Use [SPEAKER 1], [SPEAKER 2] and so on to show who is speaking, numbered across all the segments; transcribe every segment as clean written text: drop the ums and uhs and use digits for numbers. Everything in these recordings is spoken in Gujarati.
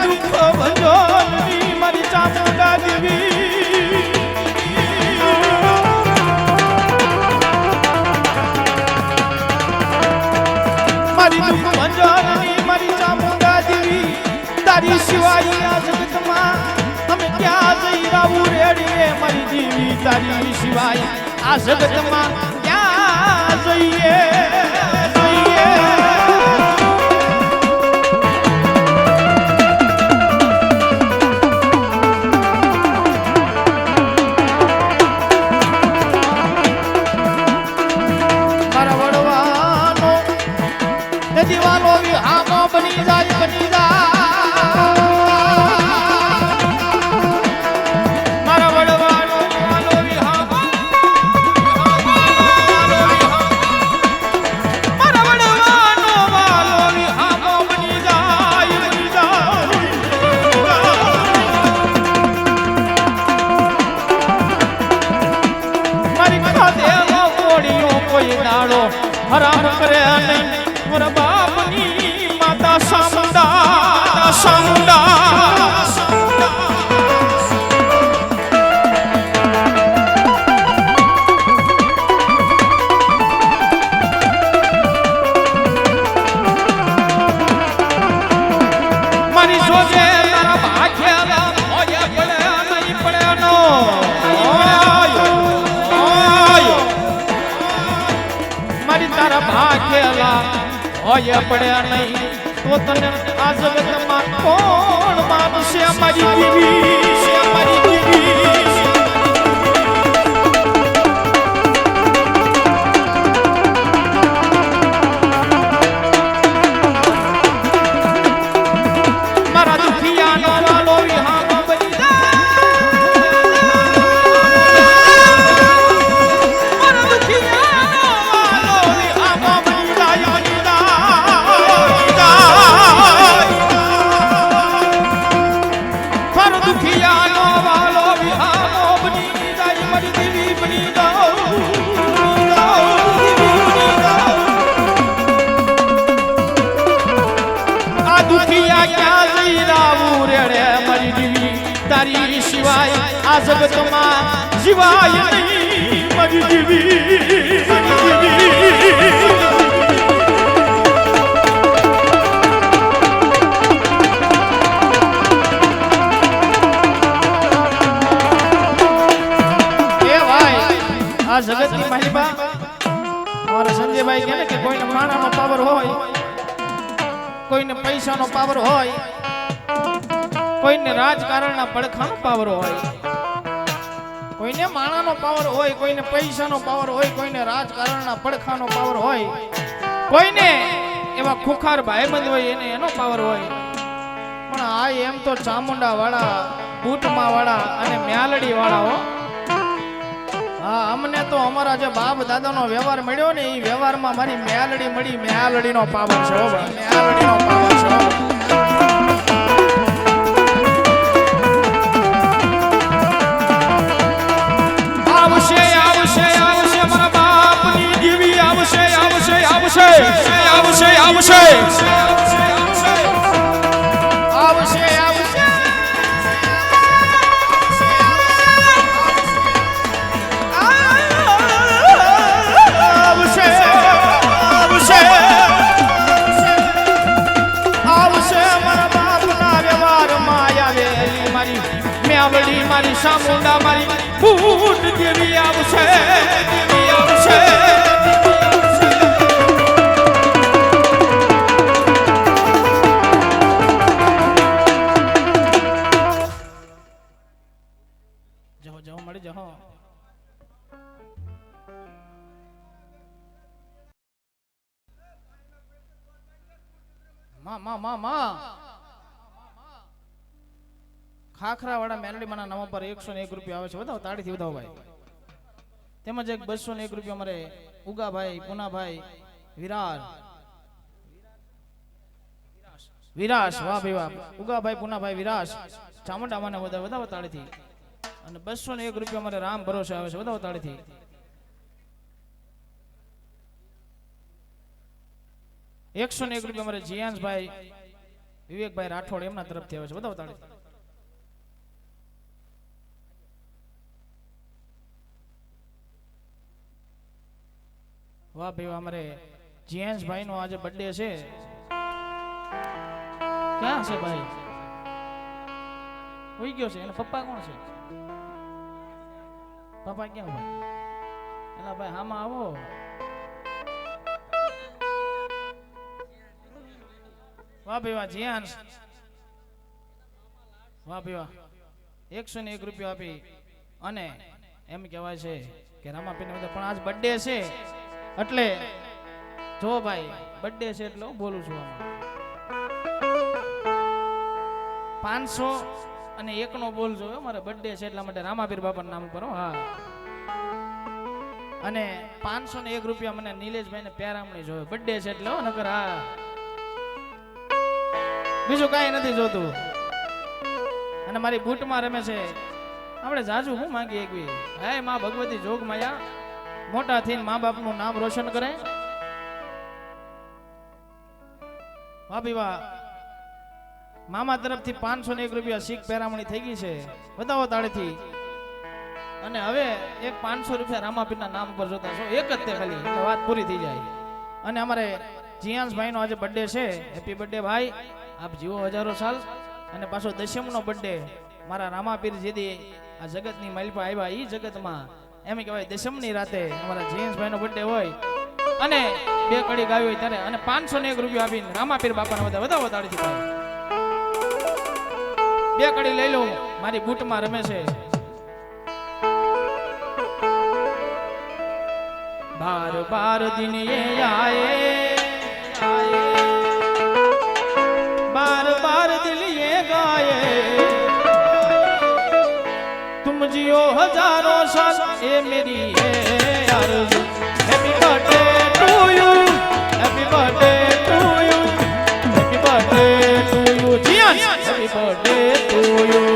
[SPEAKER 1] દુઃખ ભંજોની મારી ચામુંડા દેવી મારી દુઃખ ભંજોની મારી ચામુંડા દેવી તારી સિવાય આ જગતમાં અમે ક્યાં જઈ રાવું રેડીએ મારી દેવી તારી સિવાય આ જગતમાં ક્યાં જઈએ દીવાનો વિહામો બની જાય મારા વડવાનો દીવાનો વિહામો મારા વડવાનો વાલો વિહામો બની જાય મારી ખાતે ગોળીઓ કોઈ દાડો હરામ કરે નહીં મારા બાપની માતા સામુંડા મારી સોજે તારા ભાગ્યા હોય પડે નહીં પડે નો મારી તારા ભાગ્યા હોય પડ્યા નહીં તો તને આ જગતમાં કોણ માનશે અમારી દેવી અમારી દેવી મારા દુખિયાનો વાલો વિહામો બની તારી સિવાય આ જગતમાં જીવાય નહીં મારી દેવી આ જગતની મહિમા અમારા સંજયભાઈ કહે કે કોઈને માણાનો પાવર હોય કોઈને પૈસાનો પાવર હોય કોઈને રાજકારણના પડખાનો પાવર હોય કોઈને માણાનો પાવર હોય કોઈને પૈસાનો પાવર હોય કોઈને રાજકારણના પડખાનો પાવર હોય કોઈને એવા ખુખાર ભાઈબંધ હોય એને એનો પાવર હોય પણ આ એમ તો ચામુંડા વાળા બૂટમાં વાળા અને મ્યાલડી વાળા હો હા અમને તો અમારા જે બાપ દાદાનો વ્યવહાર મળ્યો ને એ વ્યવહારમાં મારી મ્યાલડી મળી મ્યાલડીનો પાવર છે મ્યાલડીનો પાવર છે આવશે આવશે આવશે મારા બાપની દેવી આવશે આવશે આવશે આવશે આવશે મારી ચામુંડા મારી બૂટ દેવી આવશે દેવી આવશે જાઓ જાઓ મળી જાઓ માં ખાખરા વાળા મેલડીમાંના નામ પર 101 રૂપિયા આવે છે વધાવો તાળીથી વધાવો ભાઈ તેમજ એક 201 રૂપિયા અમારે ઉગાભાઈ પુનાભાઈ વિરાસ વાહ ભાઈ વાહ ઉગાભાઈ પુનાભાઈ વિરાસ ચામુંડા મને વધાવો તાળીથી અને 201 રૂપિયા અમારે રામ ભરોસે આવે છે વધાવો તાળીથી 101 રૂપિયા અમારે જીયાંશભાઈ વિવેકભાઈ રાઠોડ એમના તરફથી આવે છે, બતાવો તાળી. વાહ ભાઈ, અમારે જીએન્સભાઈ નો આજે બર્થડે છે. ક્યાં છે ભાઈ? હોઈ ગયો છે. એના પપ્પા કોણ છે? પપ્પા ક્યાં ભાઈ? એના ભાઈ હામાં આવો. વાહ ભાઈ વાહ, જીયાન્સ. વાહ ભાઈ વાહ, 101 રૂપિયા આપી. અને એમ કહેવાય છે કે રામાપીને બધા પણ આજ બર્થડે છે એટલે જો ભાઈ બર્થડે છે એટલે હું બોલું છું. આમાં 501 નો બોલજો મારે બર્થડે છે એટલા માટે રામાપીર બાપાના નામ ઉપર. હા, અને 501 રૂપિયા મને નિલેશભાઈ ને પ્યારામણી જોયો બર્થડે છે એટલે. નકર હા બીજું કાંઈ નથી જોતું. અને મારી બૂટમાં રમે છે. આપણે જાજુ હું માંગીએ એકવી. હે માં ભગવતી જોગ માયા મોટા થઈને મા બાપનું નામ રોશન કરે. વાહ ભાઈ વાહ, મામા તરફથી 501 રૂપિયા શીખ પેરામણી થઈ ગઈ છે, બતાવો તાળીથી. અને હવે એક 500 રૂપિયા રામાપીરના નામ પર જોતા છો, એક જ તે ખાલી એટલે વાત પૂરી થઈ જાય. અને અમારે જીયાન્સભાઈ નો આજે બર્થડે છે. હેપી બર્થડે ભાઈ, આપ જીવો હજારો સાલ. અને પાછો દશમનો બર્થડે મારા રામાપીર જેદી આ જગતની માલિપા આવ્યા ઈ જગતમાં એમ કહેવાય દશમની રાતે અમારા જીયાન્સભાઈ નો બર્થડે હોય અને બે કડી ગાવી હોય ત્યારે અને 501 રૂપિયા આપીને રામાપીર બાપાને બધા વધાવો તાળીથી ભાઈ. બે કડી લઈ લઉં, મારી બૂટમાં રમે છે. बार बार दिन ये आए, बार बार दिल ये गाए, तुम जियो हजारों साल ये मेरी है आरज़ू. Happy birthday to you, happy birthday to you, happy birthday to you Jiyan, happy birthday to you.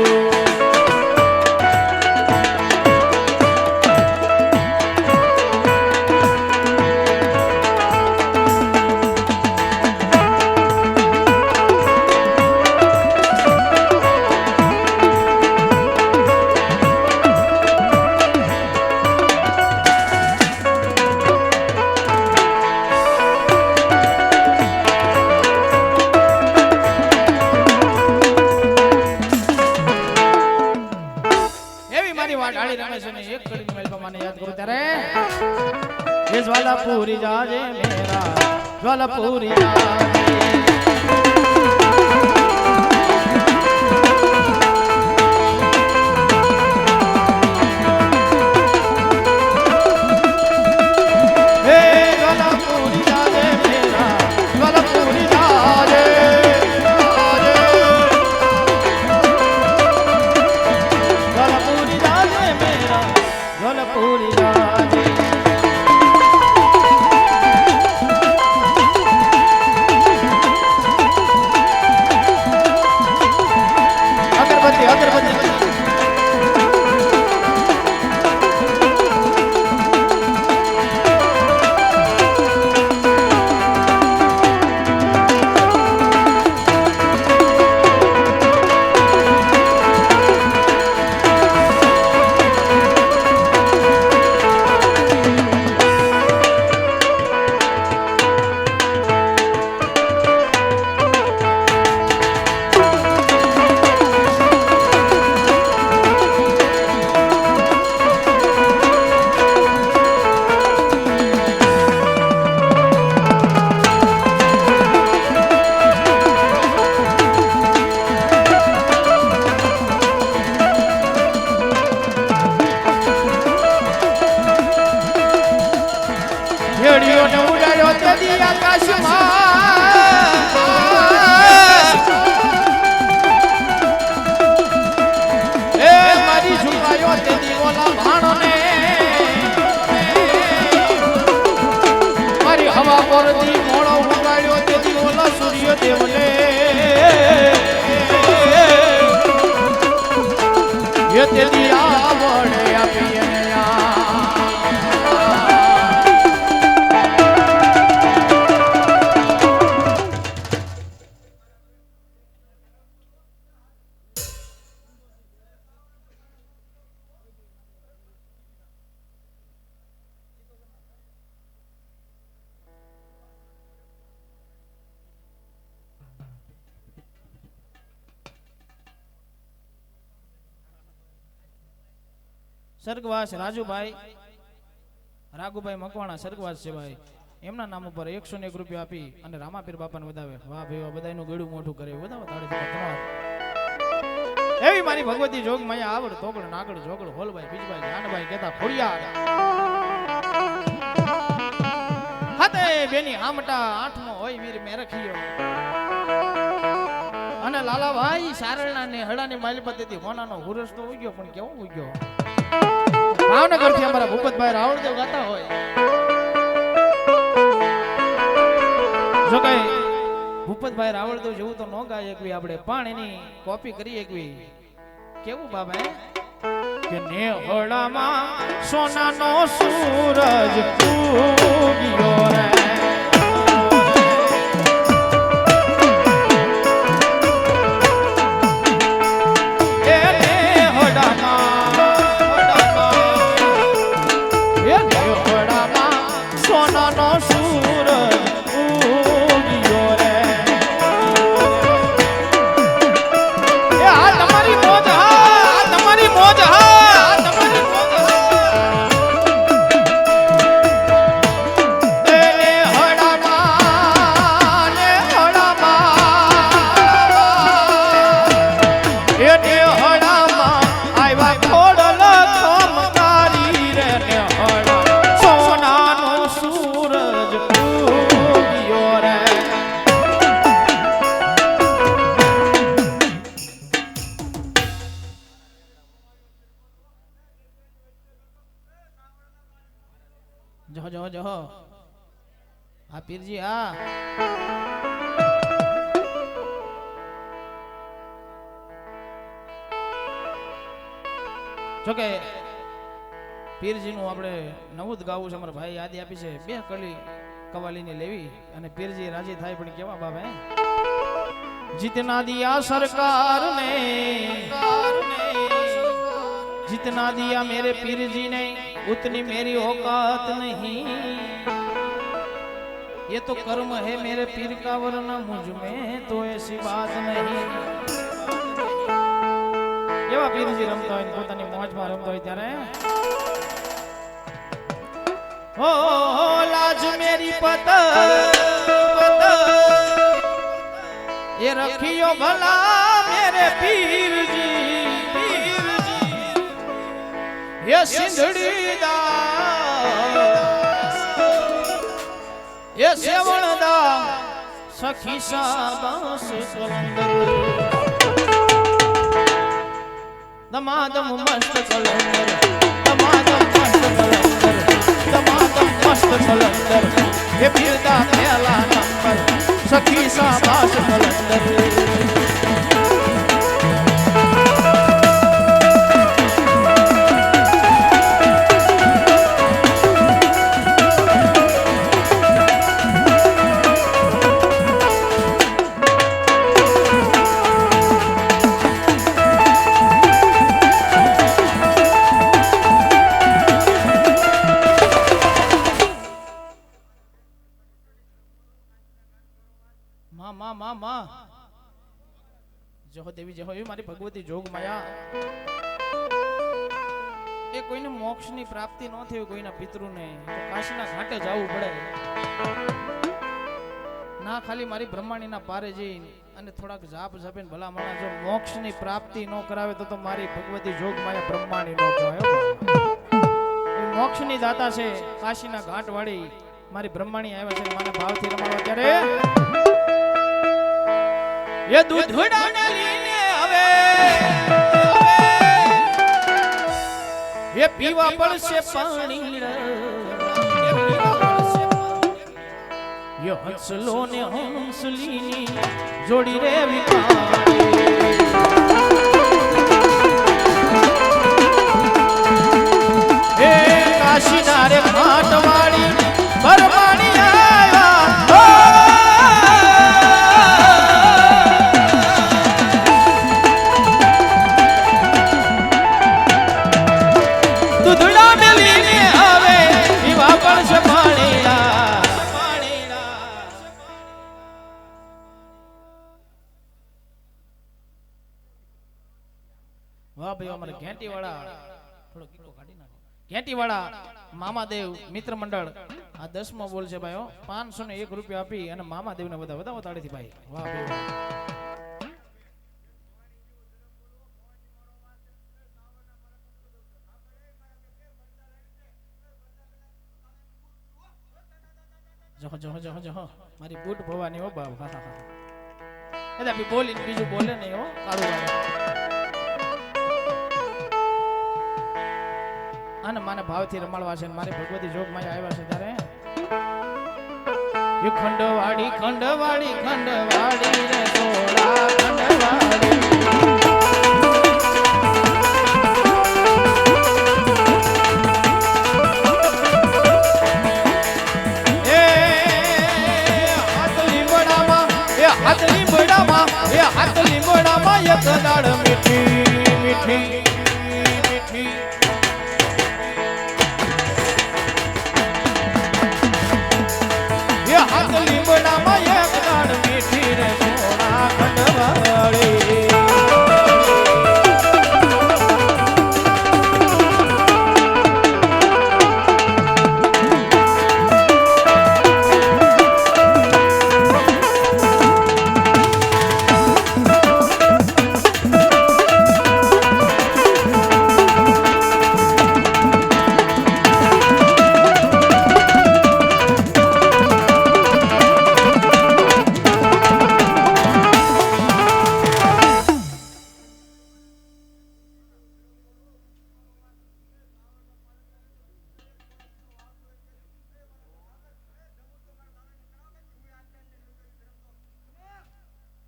[SPEAKER 1] Jwalapuri जाजे मेरा ज्वालापुरी जाजे, हे ज्वालापुरी जाजे मेरा ज्वालापुरी जाजे, ज्वालापुरी जाजे मेरा ज्वालापुरी जाजे. સ્વર્ગવાસ રાજુભાઈ રાઘુભાઈ મકવાણા સ્વર્ગવાસ છે ભાઈ, એમના નામ ઉપર 101 રૂપિયા આપી અને રામાપીર બાપાને વધાવે. વાહ ભાઈ વાહ, બધાયનું ગળું મોઢું કરે વધાવો તાળીથી તમાર. એવી મારી ભગવતી જોગ માયા આવડ તોગડ નાગડ જોગડ હોલભાઈ બીજભાઈ જાનભાઈ કેતા ખોડિયાર હાતે બેની આમટા આઠમો હોય વીર મે રખિયો અને લાલાભાઈ સારળના ને હડાની માલિપતિથી હોનાનો હુરસ તો ઉગ્યો પણ કેવો ઉગ્યો. ભાવનગર થી અમારા ભૂપતભાઈ રાવળદેવ ગાતા હોય જો કઈ ભૂપતભાઈ રાવળદેવ જેવું તો ન ગાય એકવી આપણે પણ એની કોપી કરી એકવી. કેવું બાબા કે નેહળામાં સોનાનો સૂરજ ઉગ્યો રે જહો જહો જહો આ પીરજી આ જોકે પીરજી નું આપણે નવું જ ગાવું છે. અમારા ભાઈ યાદી આપી છે 2 કલી કવાલીની લેવી અને પીરજી રાજી થાય પણ કેવા બાબા જીતના દિયા સરકાર ને जितना दिया मेरे पीर जी ने उतनी मेरी औकात नहीं, ये तो कर्म है मेरे पीर का वरना मुझ में तो ऐसी बात नहीं. એવા પીરજી રમતા હોય પોતાની મોજમાં રમતા હોય ત્યારે હો લાજ મેરી પત ये रखियो भला मेरे पीरजी ये सिंधड़ी दा ये सेवण दा सखी सा बांस कलंदर दमादम मस्त कलंदर दमादम मस्त कलंदर दमादम मस्त कलंदर ये पीरदा पहला नंबर सखी सा बांस कलंदर જહો દેવી જહો એવી મારી ભગવતી જોગ માયા એ કોઈને મોક્ષની પ્રાપ્તિ ન થઈ કોઈના પિતૃને તો કાશીના ઘાટે જવું પડે ના ખાલી મારી બ્રહ્માણીના પારે જઈ અને થોડાક જાપ જાપીને ભલા માણસ જો મોક્ષની પ્રાપ્તિ ન કરાવે તો મારી ભગવતી જોગ માયા બ્રહ્માણી ન કહેવાય. એ મોક્ષની દાતા છે કાશીના ઘાટ વાળી મારી બ્રહ્માણી આવ્યા છે માના ભાવથી રમાડવા ત્યારે ये दूधड़ा ने लीने हवे ये पीवा पड़ से पानी ये हंसलो ने हंसलीनी जोड़ी रे विकारे हे काशी नारे घाट वाली बरमानी आया વાહ ભાઈ અમારે ઘેંટી વાળા થોડો કીકો કાઢી નાખો. ઘેટીવાળા મામાદેવ મિત્ર મંડળ આ 10મો બોલ છે ભાઈઓ. 501 રૂપિયા આપી અને મામાદેવને બધા વધાવો તાળીથી ભાઈ. વાહ ભાઈ વાહ. જહો જહો જહો જહો મારી બૂટ ભવાની હો બાપ. હા હા હા. એટલે બી બોલીને બીજું બોલે નહીં હો કાળું વાળો. અને માને ભાવથી રમાડવા છે. મારી ભગવતી જોગમાં આવ્યા છે ત્યારે એ ખંડવાડી ખંડવાડી ખંડવાડી રે સોળા ખંડવાડી. હાથ લીમડામાં એક દાળ મીઠી મીઠી મીઠી. એ હાથ લીમડામાં એક દાળ મીઠી રે સોના ખંડવાળી.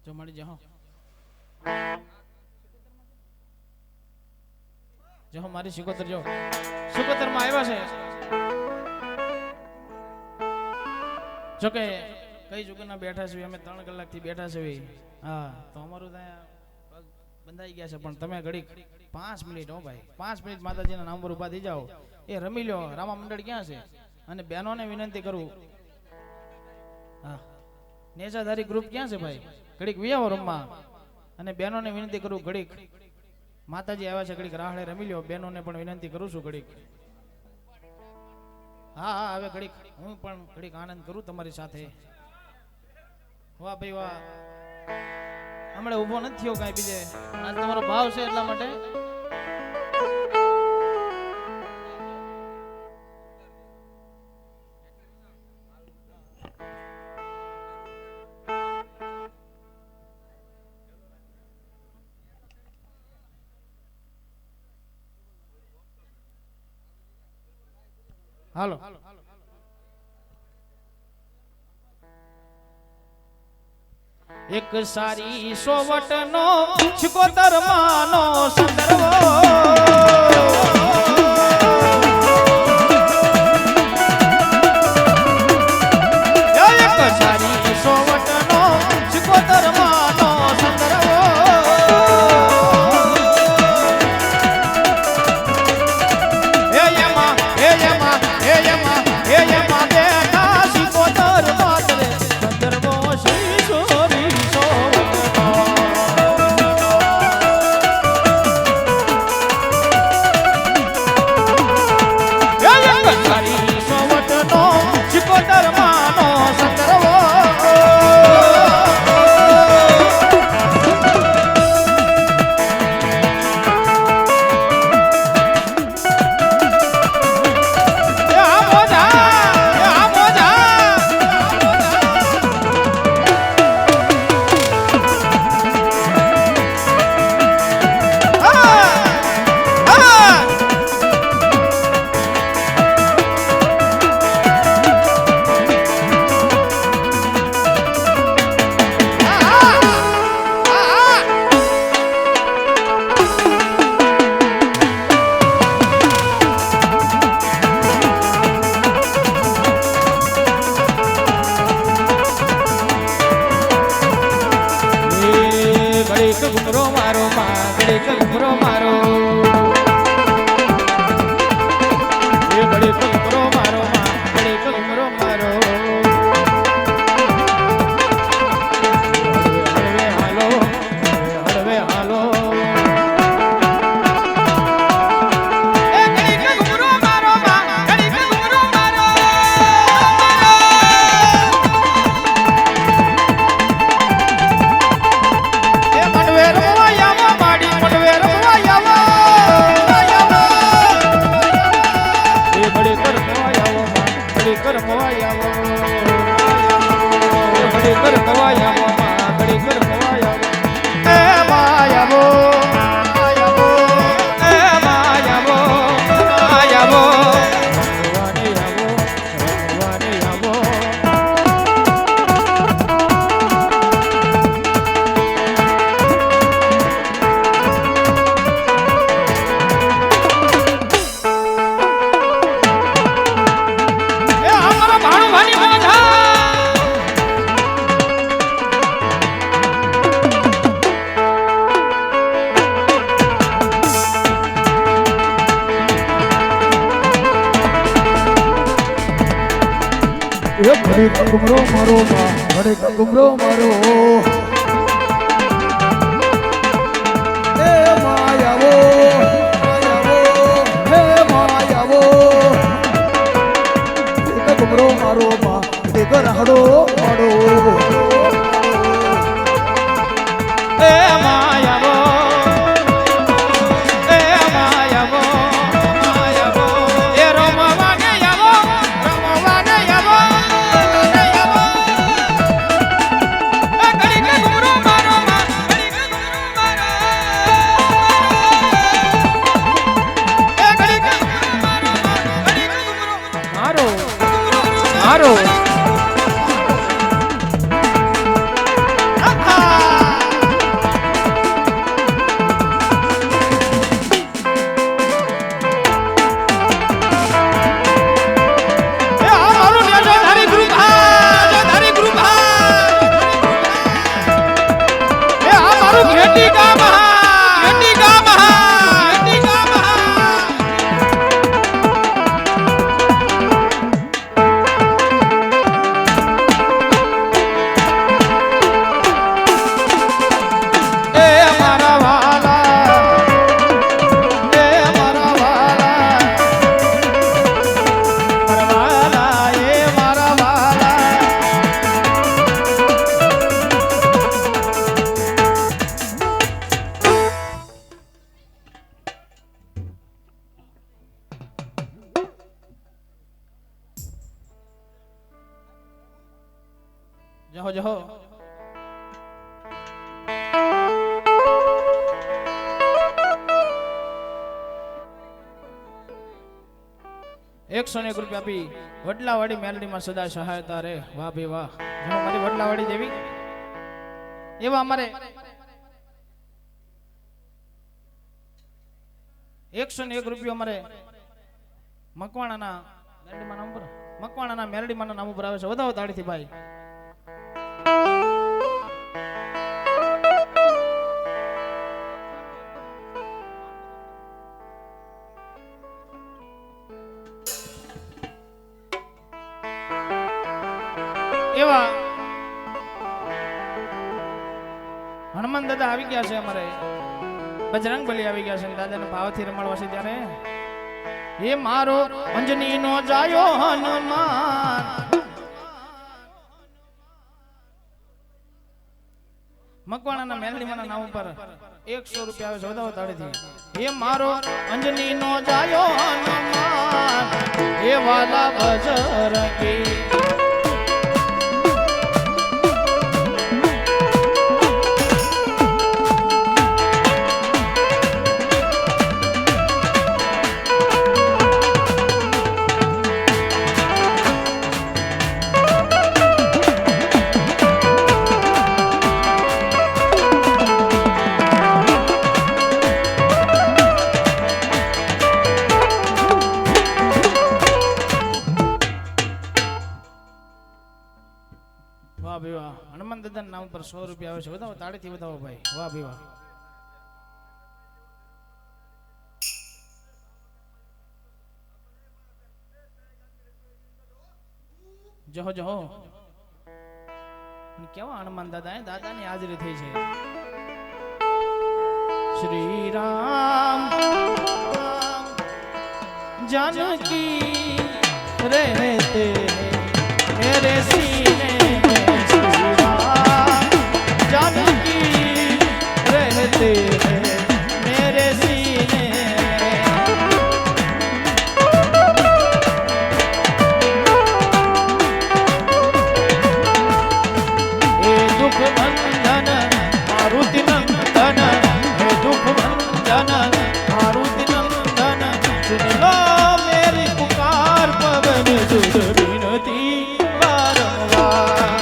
[SPEAKER 1] જો મળી જાઓ જો મારી સિકોતર જો સિકોતર માં આવ્યા છે. જો કે કઈ જુગના બેઠા છે અમે 3 કલાકથી બેઠા છે. હા તો અમારું ત્યાં બંધાઈ ગયા છે પણ તમે ઘડીક 5 મિનિટ હો ભાઈ 5 મિનિટ માતાજીના નામ પર ઉભા થઈ જાઓ. એ રમી લો. રામા મંડળ ક્યાં છે? અને બહેનોને વિનંતી કરું હા નેજાધારી ગ્રુપ ક્યાં છે ભાઈ? ઘડીક વિયાવો રમવા. અને બહેનોને વિનંતી કરું ઘડીક માતાજી આવ્યા છે ઘડીક રાહડે રમી લ્યો. બહેનોને પણ વિનંતી કરું છું ઘડીક. હા હા હવે ઘડીક હું પણ ઘડીક આનંદ કરું તમારી સાથે. વાહ ભાઈ વાહ. હમણાં ઊભો નથી થયો કાંઈ બીજે. આજ તમારો ભાવ છે એટલા માટે. હાલો એક સારી સોવટનો સિકોતર માનો સંદર્ભ. એક સારી સોવટનો સિકોતર માનો સંદર્ભ.
[SPEAKER 2] ઘડી ઘુમરો મારો ઘડી ઘુમરો મારો એ માયાવો હે માયાવો ઘુમરો મારો ઘડી ગરહડો મારો
[SPEAKER 1] એ માયાવો જહો જહો ₹101 આપી વડલાવાડી મેલડીમાં સદા સહાયતા રે વાહ ભી વાહ જો મારી વડલાવાડી દેવી એવા અમારે 101 અમારે મકવાણાના મેલડીમાં નામ પર મકવાણાના મેલડીમાં નામ ઉપર આવે છે વધાવો તાળીથી ભાઈ એવા હનુમાન દાદા આવી ગયા છે અમારે બજરંગ બલી આવી ગયા છે દાદાને ભાવથી રમાડવા છે ત્યારે હે મારો અંજની નો જાયો હનુમાન મકવાણાના મેલડીમાંના નામ ઉપર ₹100 આવે છે વધાવો તાળીથી હે મારો અંજની નો જાયો હનુમાન હે વાલા બજરંગી વાહ ભાઈ વાહ હનુમાન દાદાના નામ પર ₹100 આવે છે વધાવો તાળીથી વધાવો ભાઈ વાહ ભાઈ વાહ જહો જહો કેવા હનુમાન દાદા દાદાની હાજરી થઈ છે શ્રી રામ जानकी रहते मेरे सीने में श्री राम जानकी रहते मेरे सीने हे दुख भंजन मारुति नंदन हे दुख भंजन मारुति नंदन सुन लो मेरी पुकार पवन सुत विनती बारंबार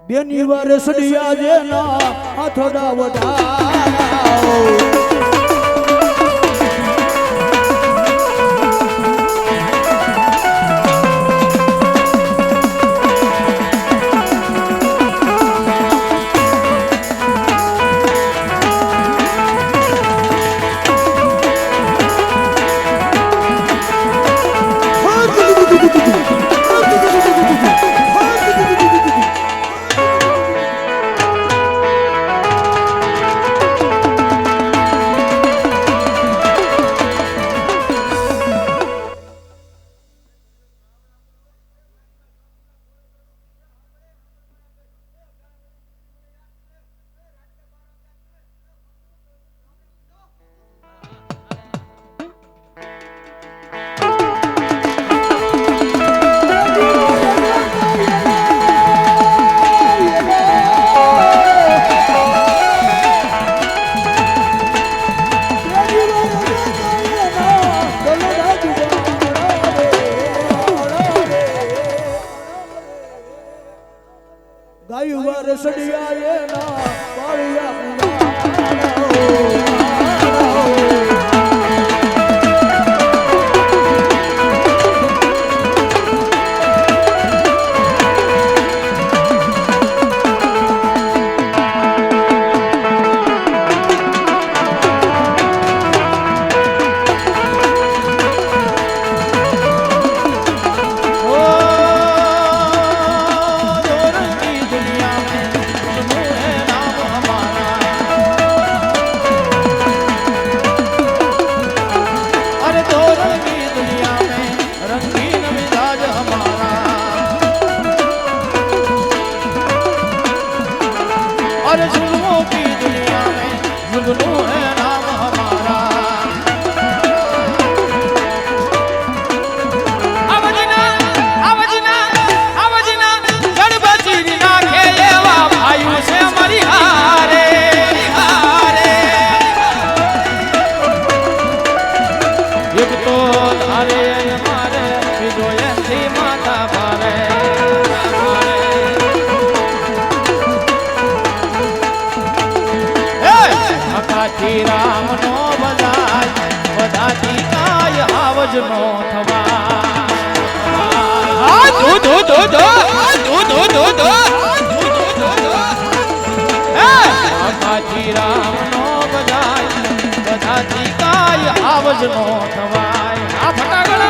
[SPEAKER 2] બેની વાર સડિયા જેના હાથોડા વઢાવો ગાયું વાર સડિયા એના પાળિયા
[SPEAKER 1] રામ નો બધાય બધાથી કાય આવજ નો થવા ધો ધો ધો ધો ધો ધો ધો ધો રામ નો બધાય બધાથી કાય આવજ નો થવાય આ ફટાકડા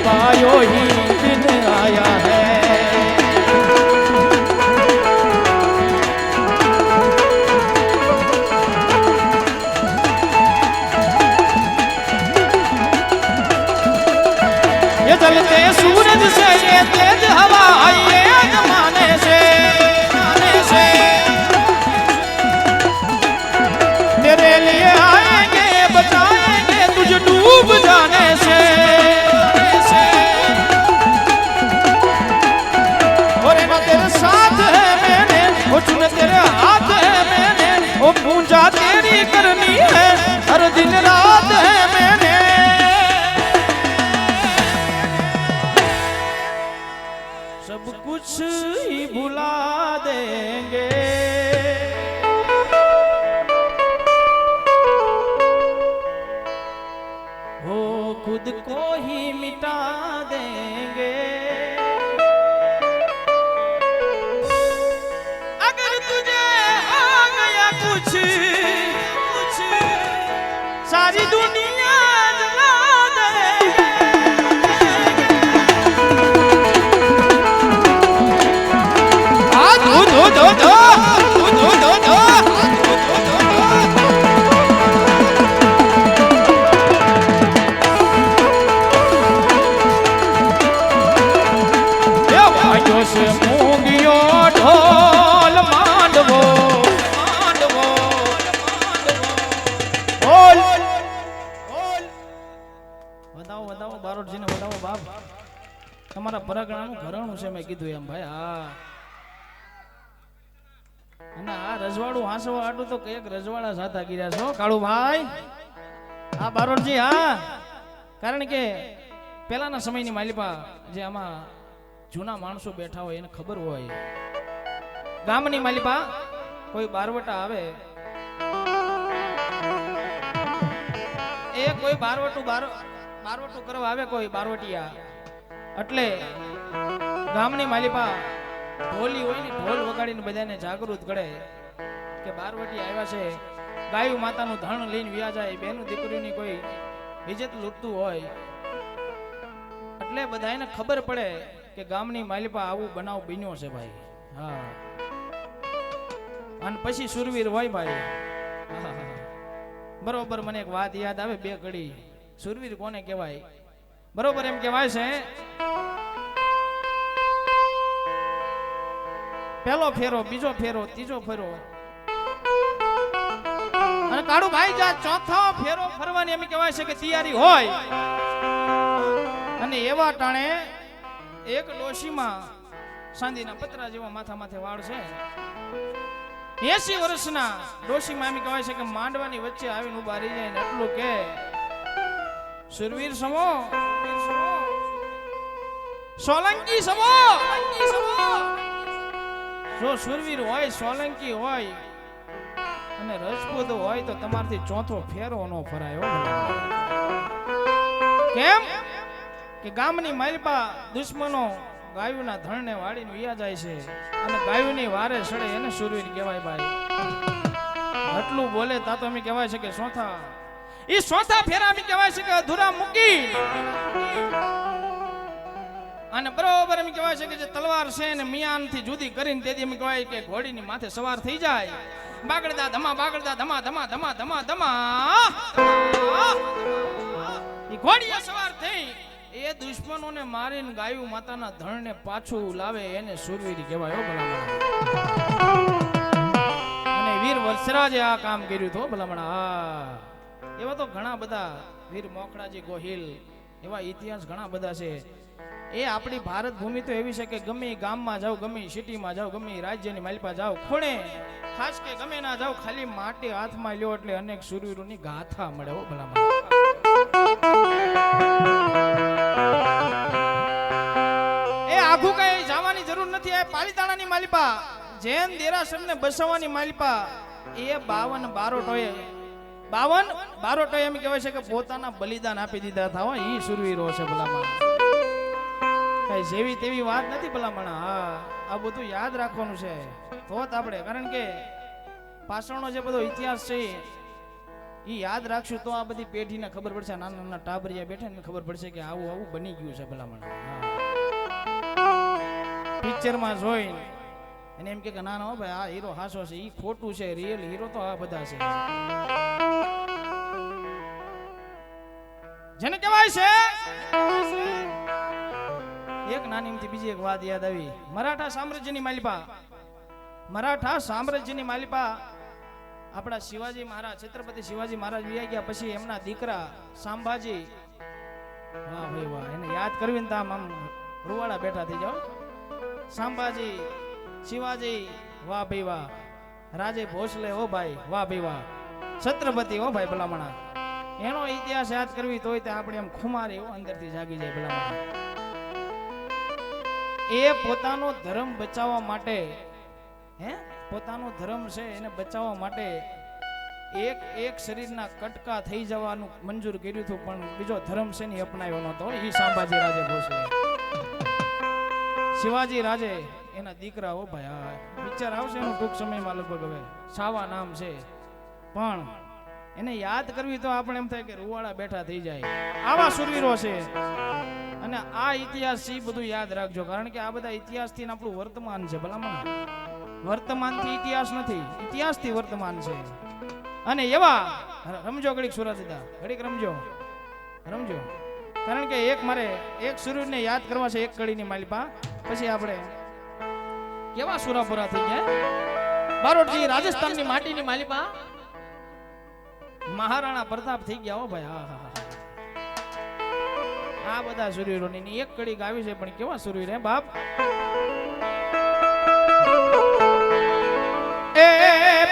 [SPEAKER 1] पायो ही दिन आया है ये जलते सूरज से ये तेज हवा ये जमाने से तेरे लिए आएंगे बचाएंगे तुझे डूब जाने से चुन तेरे हाथ है मैंने वो पूजा तेरी करनी है हर दिन रात है मैंने सब कुछ ही भुला देंगे हो खुद को ही मिटा देंगे सारी दुनिया जला देंगे धो धो धो धो धो धो धो છે મૂંગિયો ઢોલ માંડવો માંડવો ઢોલ ઢોલ વધાવો વધાવો બારોટજીને વધાવો બાપ તમારા પરગણાનું ઘરાણું છે મેં કીધું એમ ભાઈ હા અને આ રજવાડું હાંસવા આટું તો કઈક રજવાડા સાતા કર્યા છો કાળુ ભાઈ હા બારોટજી હા કારણ કે પહેલાના સમયની માલિપા જે આમાં જૂના માણસો બેઠા હોય એને ખબર હોય ગામની માલિપા કોઈ બારવટા આવે એ કોઈ બારવટું કરવા આવે કોઈ બારવટિયા એટલે ગામની માલિપા ઢોલી હોય ને ઢોલ વગાડીને બધાને જાગૃત કરે કે બારવટી આવ્યા છે ગાયું માતાનું ધણ લઈને વ્યા જાય બેનું દીકરીની કોઈ ઇજ્જત લૂંટતું હોય એટલે બધાને ખબર પડે કે ગામની માલિપા આવું બનાવ બન્યો છે ભાઈ હા અને પછી સુરવીર હોય ભાઈ બરોબર મને એક વાત યાદ આવે બે ઘડી સુરવીર કોને કહેવાય બરોબર એમ કહેવાય છે પહેલો ફેરો બીજો ફેરો ત્રીજો ફેરો અને કાળુ ભાઈ જા ચોથો ફેરો ફરવાની એમ કહેવાય છે કે તૈયારી હોય અને એવા ટાણે એક ડોશીમાં સાંદીના પતરા જેવા માથા માથે વાળ છે 80 વર્ષના ડોશીમાં એમ કહેવાય છે કે માંડવાની વચ્ચે આવીને ઉભા રહી જાય ને એટલું કે સુરવીર સમો સોલંકી સમો જો સુરવીર હોય સોલંકી હોય અને રજપૂત હોય તો તમારથી ચોથો ફેરો નો ફરાય કેમ કે ગામની માલિપા દુશ્મનો ગાયુના ધણને વાળીને વિયા જાય છે અને ગાયુની વારે સડે એને સુરવીર કહેવાય ભાઈ આટલું બોલે તા તો અમે કહેવાય છે કે ચોથા ફેરા અમે કહેવાય છે કે અધૂરા મૂકી અને બરોબર એમ કહેવાય છે કે જે તલવાર છે ને મિયાનથી જુદી કરીને તેથી એમ કહેવાય કે ઘોડીની માથે સવાર થઈ જાય બાગડદા ધમા એ ઘોડીએ સવાર થઈ એ દુશ્મનોને મારીને ગાયું માતાના ધણને પાછું લાવે એને સુરવીર કહેવાય હો ભલામણા અને વીર વત્સરાજે આ કામ કર્યું તો ભલામણા હા એવા તો ઘણા બધા વીર મોખડાજી ગોહિલ એવા ઇતિહાસ ઘણા બધા છે એ આપણી ભારત ભૂમિ તો એવી છે કે ગમે ગામમાં જાઓ ગમે સિટીમાં જાઓ ગમે રાજ્યની માલિપા જાઓ ખૂણે ખાસ કે ગમે ના જાઓ ખાલી માટી હાથમાં લ્યો એટલે અનેક સુરવીરોની ગાથા મળે હો ભલામણા એ આઘું કઈ જવાની જરૂર નથી એ પાલીતાણાની માલિપા જૈન દેરાસરને બસવાની માલિપા એ 52 બારોટોએ એમ કહેવાય છે કે પોતાના બલિદાન આપી દીધા હતા ઈ સુરવીરો છે ભલામણ કઈ જેવી તેવી વાત નથી ભલામણ હા આ બધું યાદ રાખવાનું છે તો જ આપણે કારણ કે પાછળનો જે બધો ઇતિહાસ છે ઈ યાદ રાખશું તો આ બધી પેઢીને ખબર પડશે નાના નાના ટાબરિયા બેઠા ને ખબર પડશે કે આવું આવું બની ગયું છે ભલામણ પિક્ચરમાં જોઈને એને એમ કે ના ના ભાઈ આ હીરો હાસો છે ઈ ખોટું છે રિયલ હીરો તો આ બધા છે જેને કહેવાય છે એક નાનીમથી બીજી એક વાત યાદ આવી મરાઠા સામ્રાજ્યની માલિપા આપણા શિવાજી મહારાજ છત્રપતિ શિવાજી મહારાજ વિયા ગયા પછી એમના દીકરા સાંભાજી વાહ ભાઈ વાહ એને યાદ કરવી ને આમ રૂવાડા બેઠા થઈ જાઓ સાંભાજી શિવાજી વાહ ભાઈ વાહ રાજે ભોસલે ઓ ભાઈ વાહ ભાઈ વાહ છત્રપતિ ઓ ભાઈ ભલામણા એનો ઇતિહાસ યાદ કરવી તોય તે આપણે એમ ખુમારી અંદરથી જાગી જાય ભલામણા એ પોતાનો ધર્મ બચાવવા માટે પોતાનો ધર્મ છે એને બચાવવા માટે એક શરીરના કટકા થઈ જવાનું મંજૂર કર્યું હતું પણ બીજો ધર્મ છે ને અપનાવ્યો નહોતો ઈ સંભાજી રાજે ભોસલે શિવાજી રાજે એના દીકરા ઓ ભાઈ પિક્ચર આવશે એનું ટૂંક સમયમાં લગભગ હવે સાવા નામ છે પણ એને યાદ કરવી તો આપણે એમ થાય કે રૂવાડા બેઠા થઈ જાય આવા સુરવીરો છે અને આ ઇતિહાસ છે બધું યાદ રાખજો કારણ કે આ બધા ઇતિહાસથી આપણું વર્તમાન છે ભલામણ વર્તમાનથી ઇતિહાસ નથી ઇતિહાસથી વર્તમાન છે અને એવા રમજો ઘડીક સુરતદા ઘડીક રમજો કારણ કે મારે એક સુરવીરને યાદ કરવા છે એક કડીની માલિપા પછી આપણે કેવા સુરાપુરા થઈ ગયા બારોટજી રાજસ્થાનની માટીની માલિકા મહારાણા પ્રતાપ થઈ ગયા હો ભાઈ આ બધા સુરવીરોની એક કડી ગાવી છે પણ કેવા સુરવીર હે બાપ એ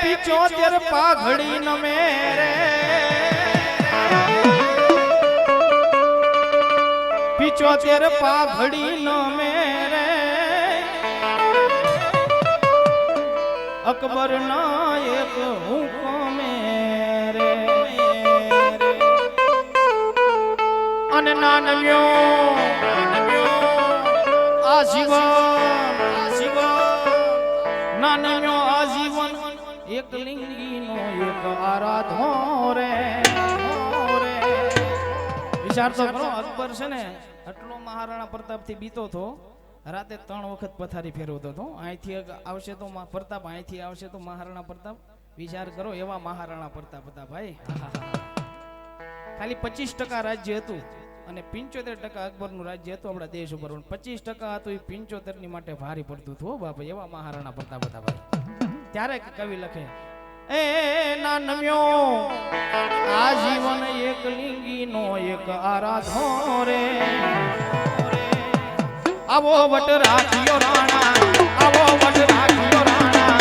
[SPEAKER 1] 75 પાઘડી ન મેરે 75 પાઘડી ન મેરે અકબર ના એક હુકમે રે અને નાનમ્યો આજીવન નાનમ્યો આજીવન એક લિંગી નો એક આરાધો રે વિચાર તો કરો અકબર છે ને આટલો મહારાણા પ્રતાપ થી બીતો હતો રાતે 3 વખત પથારી ફેરવતો હતો અહીંથી આવશે તો પ્રતાપ અહીંથી આવશે તો મહારાણા પ્રતાપ વિચાર કરો એવા મહારાણા પ્રતાપ હતા ભાઈ ખાલી 25% રાજ્ય હતું અને 75% અકબરનું રાજ્ય હતું આપણા દેશ ઉપર 25% હતું એ 75 ની માટે ભારી પડતું હતું બાપા એવા મહારાણા પ્રતાપ હતા ભાઈ ત્યારે કવિ લખે એ નાનમ્યો આજીવન એક લિંગી નો એક આરાધો રે આવો વટ રાખ્યો રાણા આવો વટ રાખ્યો રાણા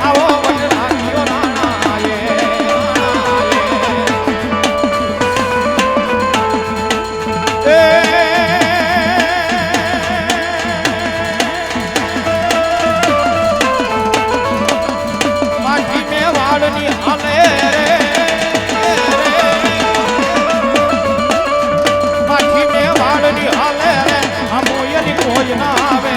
[SPEAKER 1] આવો વટ રાખ્યો રાણા માટી મે વાળની હાલે રે માટી મે વાળની હાલે રે અમોયની કોઈ ના આવે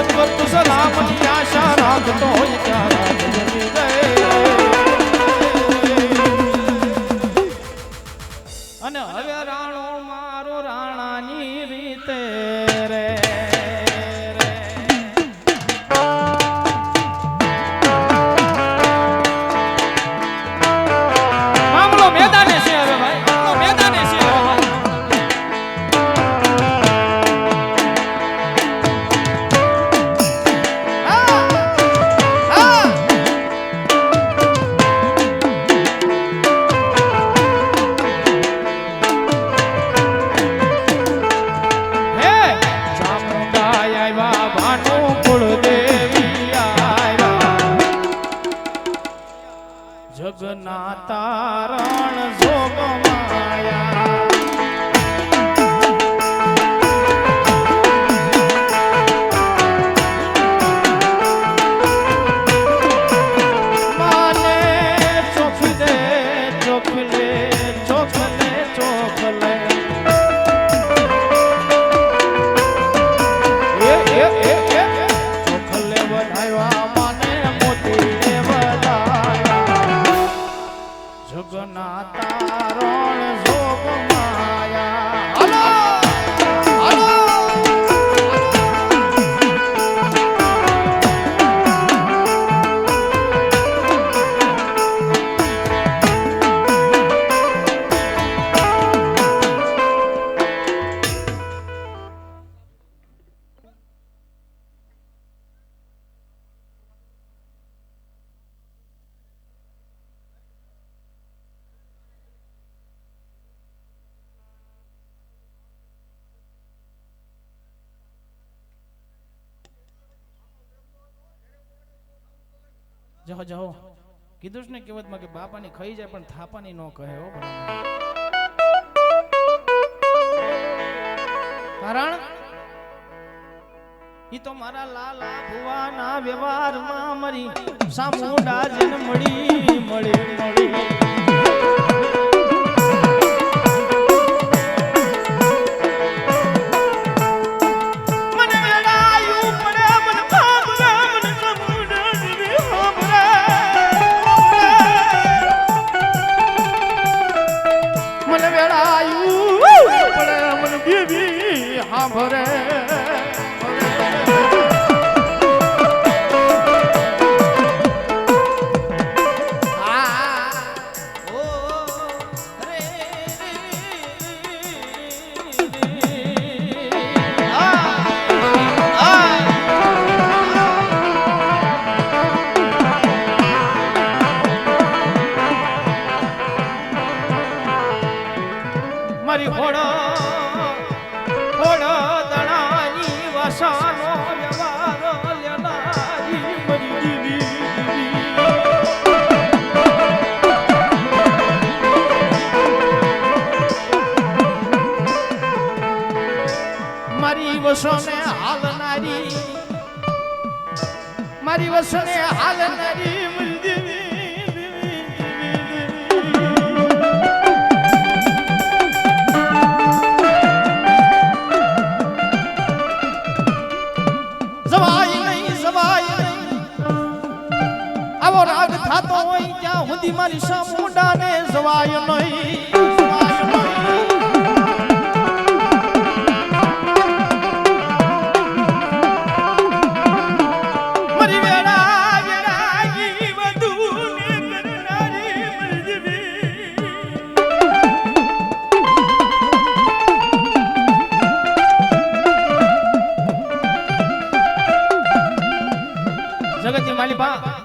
[SPEAKER 1] અકબર તું સલામની આશા રાખતો હોય ત્યારે જમી ગયે અને હવે રાણો મારો રાણાની રીતે રે મામલો મેદાને છે હવે ભાઈ મામલો મેદાને છે હવે જગના તારણ જોગ માયા માને ચોખ દે ચોખ લે ચોખ લે ચોખ લે ચોખ લે વધાવ્યા માને મોતી લે વધાવ્યા જગના તારણ જોગ માયા હાલો હાલો જાઓ જાઓ કીધું જ ને કહેવતમાં કે બાપાની ખાઈ જાય પણ થાપાની ન કહે હો કારણ ઈ તો મારા લાલા ભુવાના વ્યવહારમાં મરી સામુંડા જન મળી મળી મળી ભરે મારી હોડ દણાની વસાનો વ્યવહાર લેનારી મારી દીવી મારી વસોને હાલનારી મારી વસોને હાલનારી મારી દીવી આવો રાગ થાતો હોય ત્યાં સુધી મારી સામુંડાને જવાય નહીં મારી વેળા વેળાગી વધુને કરનારી મરજવી જગતની માલિકા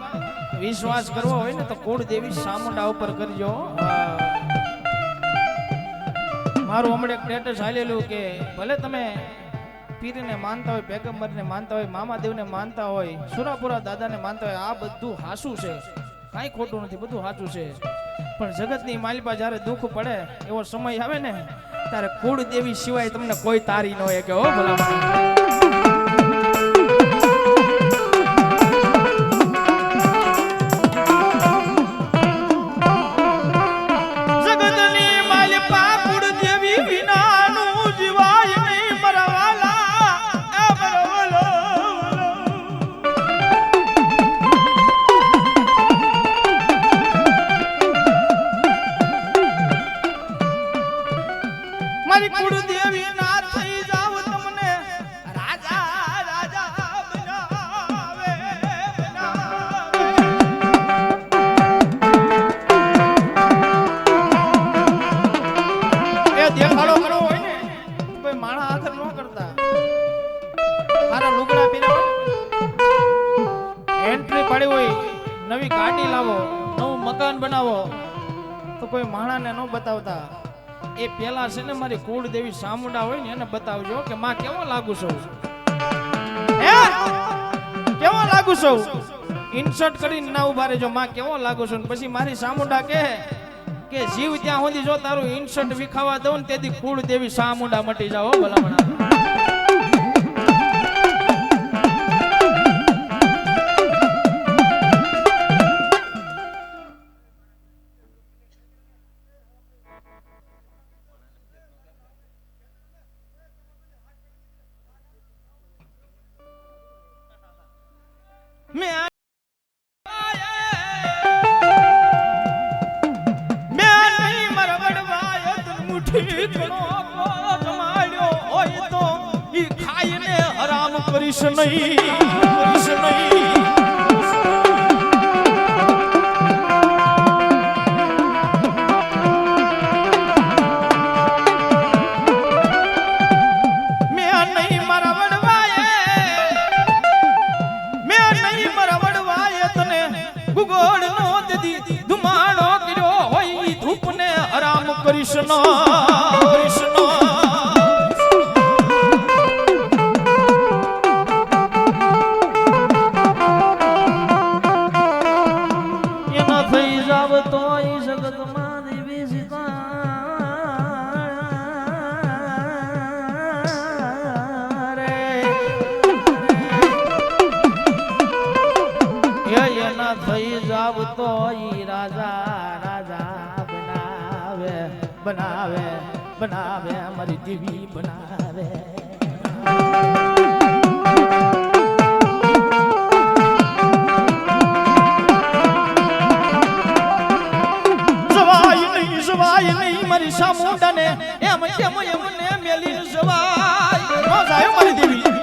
[SPEAKER 1] વિશ્વાસ કરવો હોય ને તો કુળદેવી સામુંડા ઉપર કરજો મારું હમણાં એક સ્ટેટસ હાલેલું કે ભલે તમે પીરને માનતા હોય પેગમ્બરને માનતા હોય મામાદેવને માનતા હોય સુરાપુરા દાદાને માનતા હોય આ બધું હાસું છે કાંઈ ખોટું નથી બધું સાચું છે પણ જગતની માલિકા જ્યારે દુઃખ પડે એવો સમય આવે ને ત્યારે કુળદેવી સિવાય તમને કોઈ તારી ન હોય કે હો ભલા મારી કુળદેવી ના થઈ જાવ તમને રાજા રાજા બનાવે એ દેખાડો કરવો હોય ને કોઈ માણા આખર ન કરતા મારા લુગડા પહેરાવો એન્ટ્રી પડી હોય નવી ગાડી લાવો નવું મકાન બનાવો તો કોઈ માણાને ન બતાવતા એ પેલા છે ને મારી કુળદેવી સામુંડા હોય ને એને બતાવજો કે માં કેવો લાગુ છું કેવો લાગુ છું ઇન્સર્ટ કરીને ના ઉભા રહેજો માં કેવો લાગુ છું પછી મારી સામુંડા કે જીવ ત્યાં સુધી જો તારું ઇન્સર્ટ વિખાવા દઉં ને તેથી કુળદેવી સામુંડા મટી જાઓ ભલામણા કરીશ નહીં ધુમાડો કર્યો હોય ધૂપને હરામ કરીશ ન થઈ જાવ તો ઈ રાજા રાજા બનાવે બનાવે બનાવે મારી દેવી બનાવે જવાય નહીં મારી સામુંડાને એમ કેમ એમને મેલી જવાય નો જાય મારી દેવી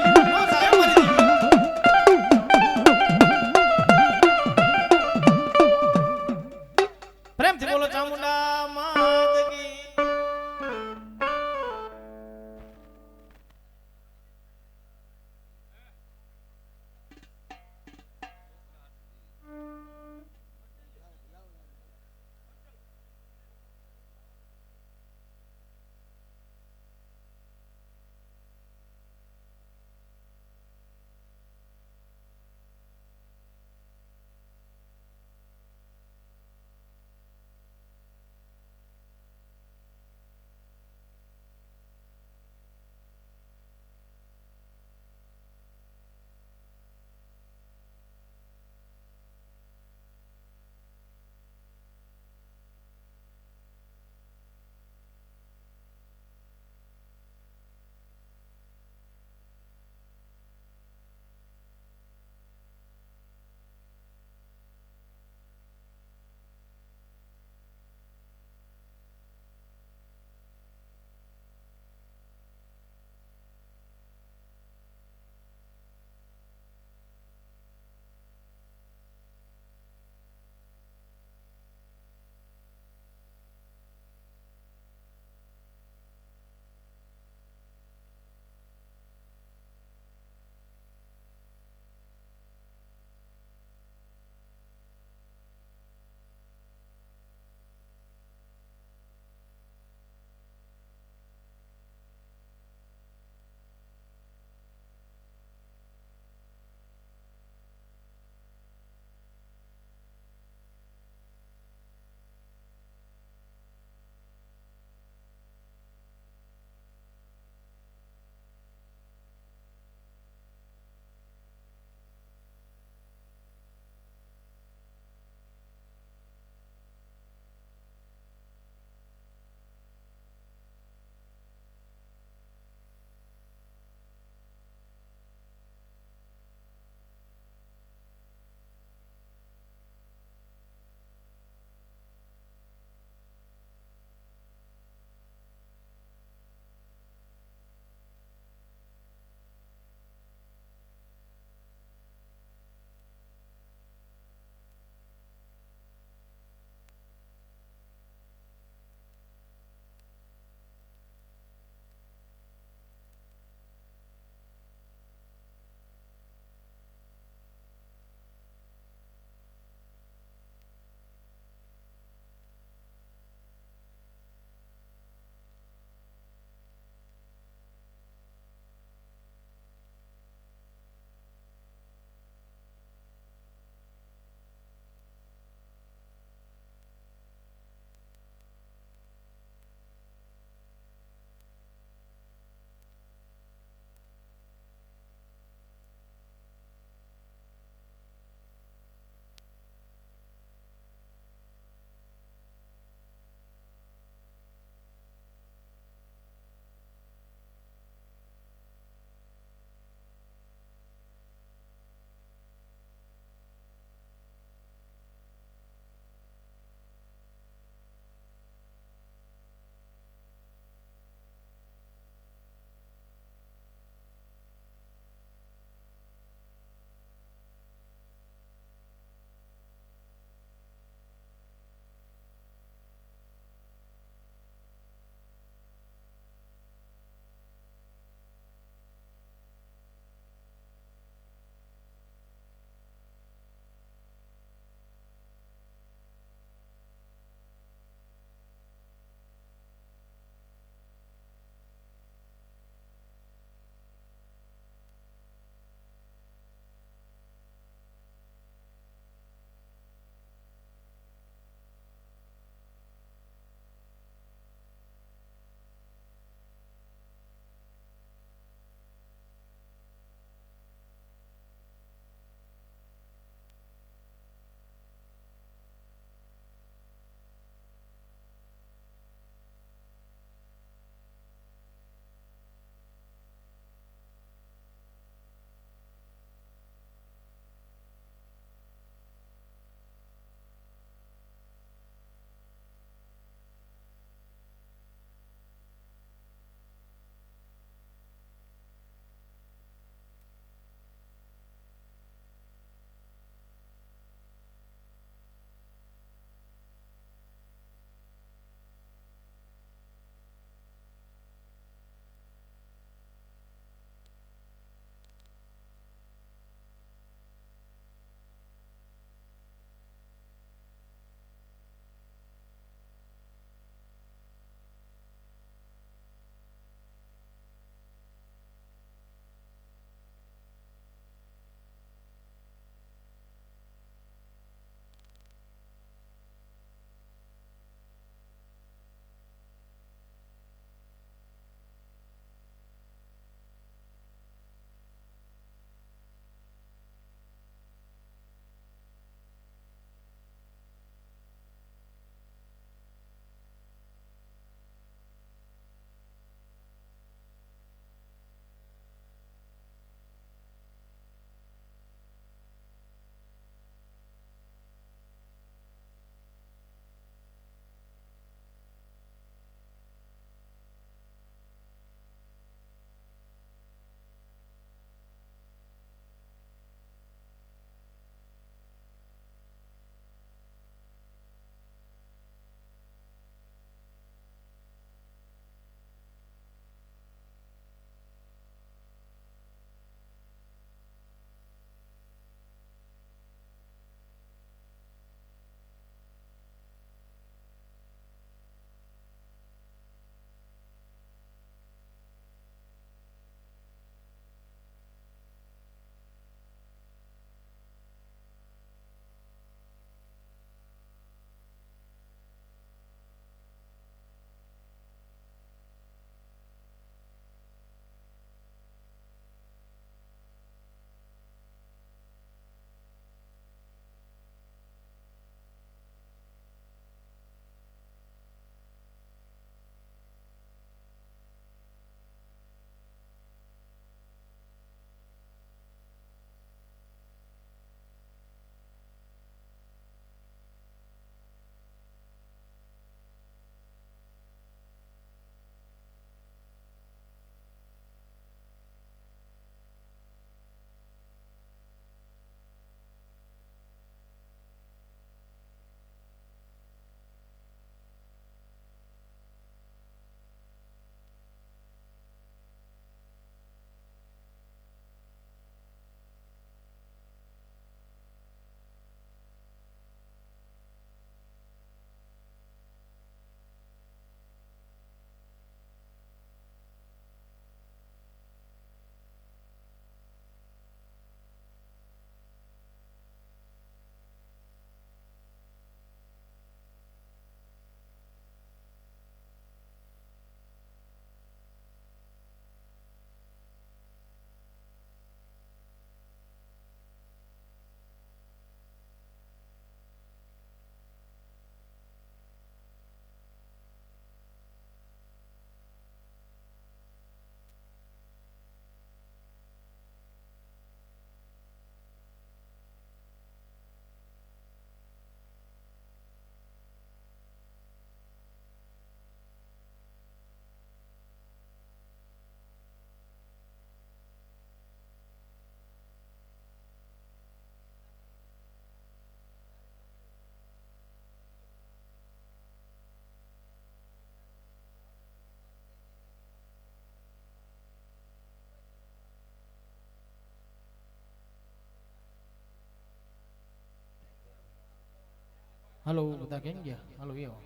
[SPEAKER 1] હાલો બધા કેમ ગયા? હાલો એવો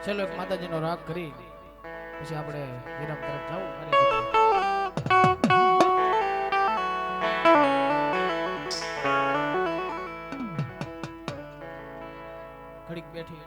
[SPEAKER 1] ચલો એક માતાજીનો રાગ કરી પછી આપણે વિરામ તરફ જાવું. ઘડીક બેઠી